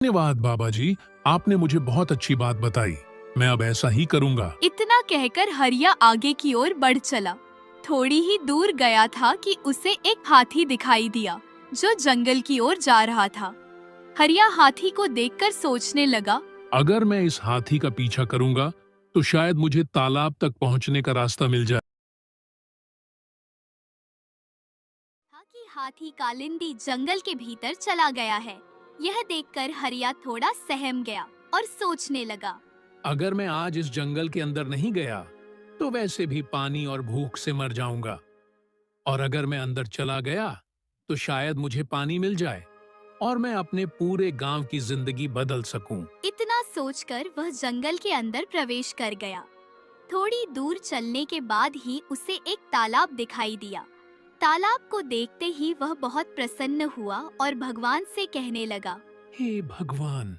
धन्यवाद बाबा जी, आपने मुझे बहुत अच्छी बात बताई। मैं अब ऐसा ही करूंगा। इतना कहकर हरिया आगे की ओर बढ़ चला। थोड़ी ही दूर गया था कि उसे एक हाथी दिखाई दिया जो जंगल की ओर जा रहा था। हरिया हाथी को देखकर सोचने लगा, अगर मैं इस हाथी का पीछा करूंगा तो शायद मुझे तालाब तक पहुंचने का रास्ता मिल जाए। था कि हाथी कालिंदी जंगल के भीतर चला गया है। यह देखकर हरिया थोड़ा सहम गया और सोचने लगा। अगर मैं आज इस जंगल के अंदर नहीं गया तो वैसे भी पानी और भूख से मर जाऊंगा, और अगर मैं अंदर चला गया तो शायद मुझे पानी मिल जाए और मैं अपने पूरे गांव की जिंदगी बदल सकूं। इतना सोचकर वह जंगल के अंदर प्रवेश कर गया। थोड़ी दूर चलने के बाद ही उसे एक तालाब दिखाई दिया। तालाब को देखते ही वह बहुत प्रसन्न हुआ और भगवान से कहने लगा। हे भगवान,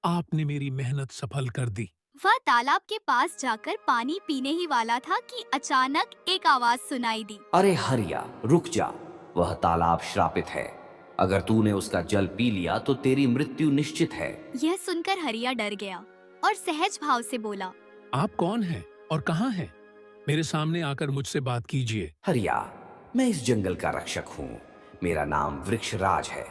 आपने मेरी मेहनत सफल कर दी। वह तालाब के पास जाकर पानी पीने ही वाला था कि अचानक एक आवाज सुनाई दी। अरे हरिया, रुक जा। वह तालाब श्रापित है। अगर तूने उसका जल पी लिया तो तेरी मृत्यु निश्चित है। यह सुनकर हरिया डर गया और सहज भाव से बोला। आप कौन हैं और कहाँ हैं? मेरे सामने आकर मुझसे बात कीजिए। हरिया, मैं इस जंगल का रक्षक हूँ। मेरा नाम वृक्षराज है।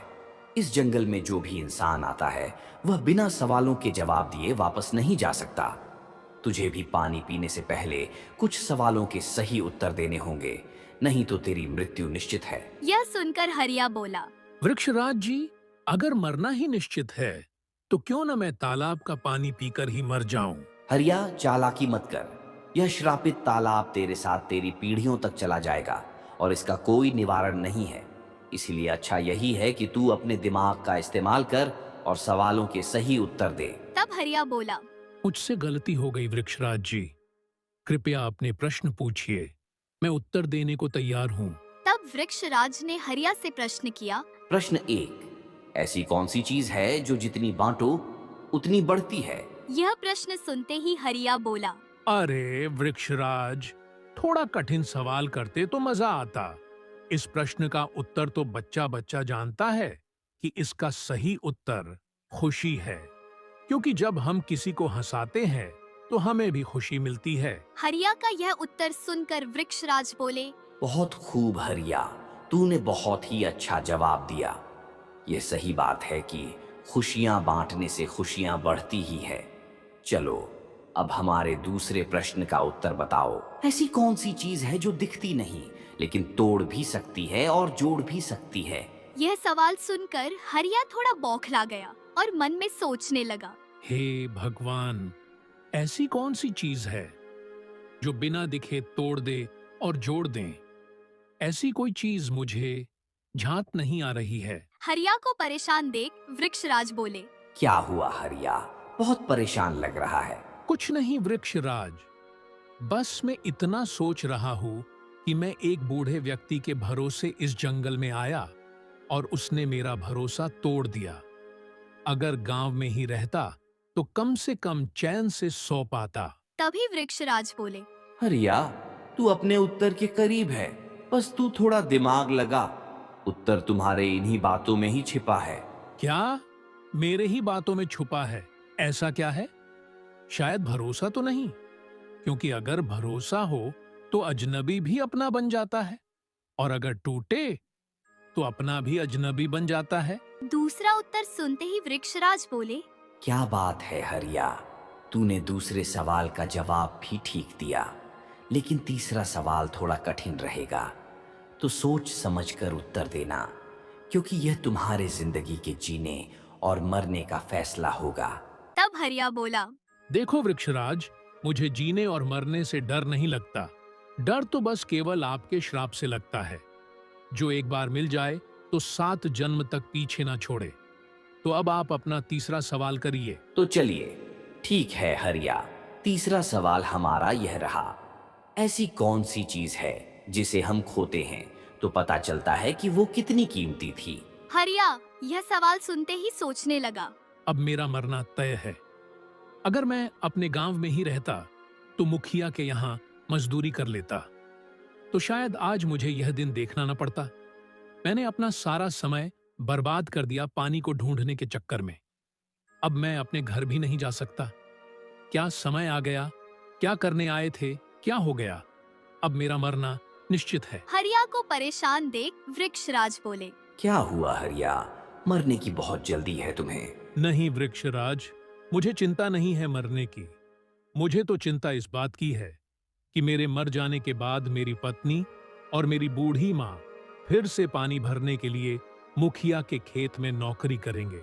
इस जंगल में जो भी इंसान आता है वह बिना सवालों के जवाब दिए वापस नहीं जा सकता। तुझे भी पानी पीने से पहले कुछ सवालों के सही उत्तर देने होंगे, नहीं तो तेरी मृत्यु निश्चित है। यह सुनकर हरिया बोला। वृक्षराज जी, अगर मरना ही निश्चित है तो क्यों न मैं तालाब का पानी पीकर ही मर जाऊं। हरिया, चालाकी मत कर। यह श्रापित तालाब तेरे साथ तेरी पीढ़ियों तक चला जाएगा और इसका कोई निवारण नहीं है। इसीलिए अच्छा यही है कि तू अपने दिमाग का इस्तेमाल कर और सवालों के सही उत्तर दे। तब हरिया बोला। मुझसे गलती हो गई वृक्षराज जी, कृपया अपने प्रश्न पूछिए, मैं उत्तर देने को तैयार हूँ। तब वृक्षराज ने हरिया से प्रश्न किया। प्रश्न 1, ऐसी कौन सी चीज है जो जितनी बांटो उतनी बढ़ती है? यह प्रश्न सुनते ही हरिया बोला। अरे वृक्षराज, थोड़ा कठिन सवाल करते तो मजा आता। इस प्रश्न का उत्तर तो बच्चा बच्चा जानता है कि इसका सही उत्तर खुशी है, क्योंकि जब हम किसी को हंसाते हैं तो हमें भी खुशी मिलती है। हरिया का यह उत्तर सुनकर वृक्षराज बोले। बहुत खूब हरिया, तूने बहुत ही अच्छा जवाब दिया। ये सही बात है कि खुशियां बांटने से खुशियां बढ़ती ही है। चलो, अब हमारे दूसरे प्रश्न का उत्तर बताओ। ऐसी कौन सी चीज है जो दिखती नहीं लेकिन तोड़ भी सकती है और जोड़ भी सकती है? यह सवाल सुनकर हरिया थोड़ा बौखला गया और मन में सोचने लगा। हे भगवान, ऐसी कौन सी चीज है जो बिना दिखे तोड़ दे और जोड़ दे? ऐसी कोई चीज मुझे झांक नहीं आ रही है। हरिया को परेशान देख वृक्षराज बोले। क्या हुआ हरिया, बहुत परेशान लग रहा है? कुछ नहीं वृक्षराज, बस मैं इतना सोच रहा हूँ कि मैं एक बूढ़े व्यक्ति के भरोसे इस जंगल में आया और उसने मेरा भरोसा तोड़ दिया। अगर गांव में ही रहता तो कम से कम चैन से सो पाता। तभी वृक्षराज बोले। हरिया, तू अपने उत्तर के करीब है, बस तू थोड़ा दिमाग लगा। उत्तर तुम्हारे इन्हीं बातों में ही छिपा है। क्या मेरे ही बातों में छुपा है? ऐसा क्या है? शायद भरोसा तो नहीं, क्योंकि अगर भरोसा हो तो अजनबी भी अपना बन जाता है, और अगर टूटे तो अपना भी अजनबी बन जाता है। दूसरा उत्तर सुनते ही वृक्षराज बोले। क्या बात है हरिया, तूने दूसरे सवाल का जवाब भी ठीक दिया, लेकिन तीसरा सवाल थोड़ा कठिन रहेगा। तो सोच समझकर उत्तर देना, क्योंकि यह तुम्हारे जिंदगी के जीने और मरने का फैसला होगा। तब हरिया बोला। देखो वृक्षराज, मुझे जीने और मरने से डर नहीं लगता। डर तो बस केवल आपके श्राप से लगता है, जो एक बार मिल जाए तो 7 जन्म तक पीछे ना छोड़े। तो अब आप अपना तीसरा सवाल करिए। तो चलिए, ठीक है हरिया, तीसरा सवाल हमारा यह रहा। ऐसी कौन सी चीज है जिसे हम खोते हैं तो पता चलता है कि वो कितनी कीमती थी? हरिया यह सवाल सुनते ही सोचने लगा। अब मेरा मरना तय है। अगर मैं अपने गांव में ही रहता तो मुखिया के यहाँ मजदूरी कर लेता, तो शायद आज मुझे यह दिन देखना न पड़ता। मैंने अपना सारा समय बर्बाद कर दिया पानी को ढूंढने के चक्कर में। अब मैं अपने घर भी नहीं जा सकता। क्या समय आ गया? क्या करने आए थे? क्या हो गया? अब मेरा मरना निश्चित है। हरिया को परेशान देख वृक्षराज बोले। क्या हुआ हरिया, मरने की बहुत जल्दी है तुम्हें? नहीं वृक्षराज, मुझे चिंता नहीं है मरने की। मुझे तो चिंता इस बात की है कि मेरे मर जाने के बाद मेरी पत्नी और मेरी बूढ़ी माँ फिर से पानी भरने के लिए मुखिया के खेत में नौकरी करेंगे।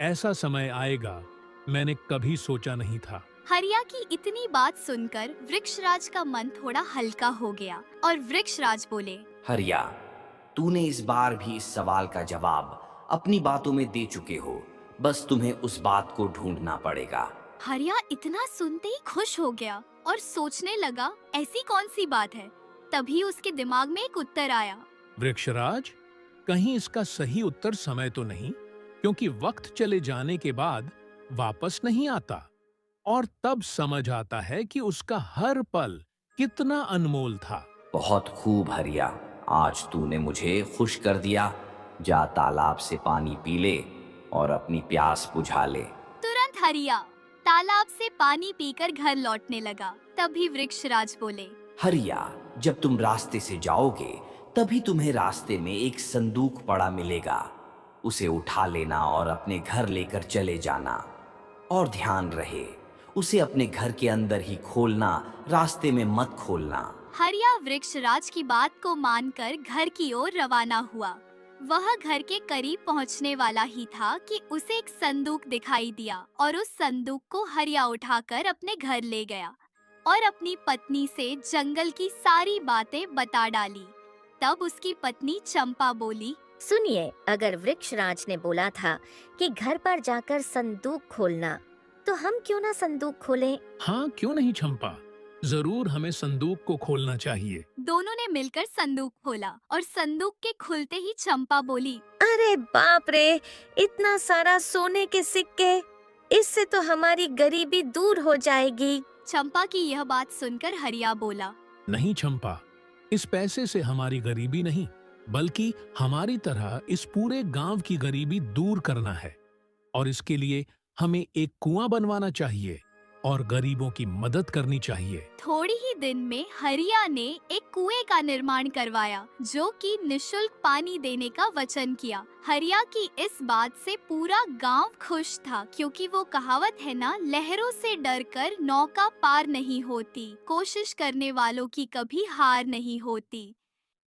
ऐसा समय आएगा, मैंने कभी सोचा नहीं था। हरिया की इतनी बात सुनकर वृक्षराज का मन थोड़ा हल्का हो गया और वृक्षराज बोले। हरिया, तूने इस बार भी इस सवाल का जवाब अपनी बातों में दे चुके हो, बस तुम्हें उस बात को ढूंढना पड़ेगा। हरिया इतना सुनते ही खुश हो गया और सोचने लगा ऐसी कौन सी बात है। तभी उसके दिमाग में एक उत्तर आया। वृक्षराज, कहीं इसका सही उत्तर समय तो नहीं, क्योंकि वक्त चले जाने के बाद वापस नहीं आता और तब समझ आता है कि उसका हर पल कितना अनमोल था। बहुत खूब हरिया, आज तूने मुझे खुश कर दिया। जा तालाब से पानी पी ले और अपनी प्यास बुझा ले। तुरंत हरिया तालाब से पानी पीकर घर लौटने लगा। तभी वृक्षराज बोले। हरिया, जब तुम रास्ते से जाओगे तभी तुम्हें रास्ते में एक संदूक पड़ा मिलेगा। उसे उठा लेना और अपने घर लेकर चले जाना। और ध्यान रहे, उसे अपने घर के अंदर ही खोलना, रास्ते में मत खोलना। हरिया वृक्षराज की बात को मानकर घर की ओर रवाना हुआ। वह घर के करीब पहुंचने वाला ही था कि उसे एक संदूक दिखाई दिया और उस संदूक को हरिया उठाकर अपने घर ले गया और अपनी पत्नी से जंगल की सारी बातें बता डाली। तब उसकी पत्नी चंपा बोली। सुनिए, अगर वृक्षराज ने बोला था कि घर पर जाकर संदूक खोलना, तो हम क्यों ना संदूक खोलें? हाँ, क्यों नहीं चंपा, जरूर हमें संदूक को खोलना चाहिए। दोनों ने मिलकर संदूक खोला और संदूक के खुलते ही चंपा बोली। अरे बाप रे, इतना सारा सोने के सिक्के! इससे तो हमारी गरीबी दूर हो जाएगी। चंपा की यह बात सुनकर हरिया बोला। नहीं चंपा, इस पैसे से हमारी गरीबी नहीं, बल्कि हमारी तरह इस पूरे गांव की गरीबी दूर करना है और इसके लिए हमें एक कुआं बनवाना चाहिए और गरीबों की मदद करनी चाहिए। थोड़ी ही दिन में हरिया ने एक कुएं का निर्माण करवाया, जो कि निशुल्क पानी देने का वचन किया। हरिया की इस बात से पूरा गांव खुश था, क्योंकि वो कहावत है ना, लहरों से डरकर नौका पार नहीं होती, कोशिश करने वालों की कभी हार नहीं होती।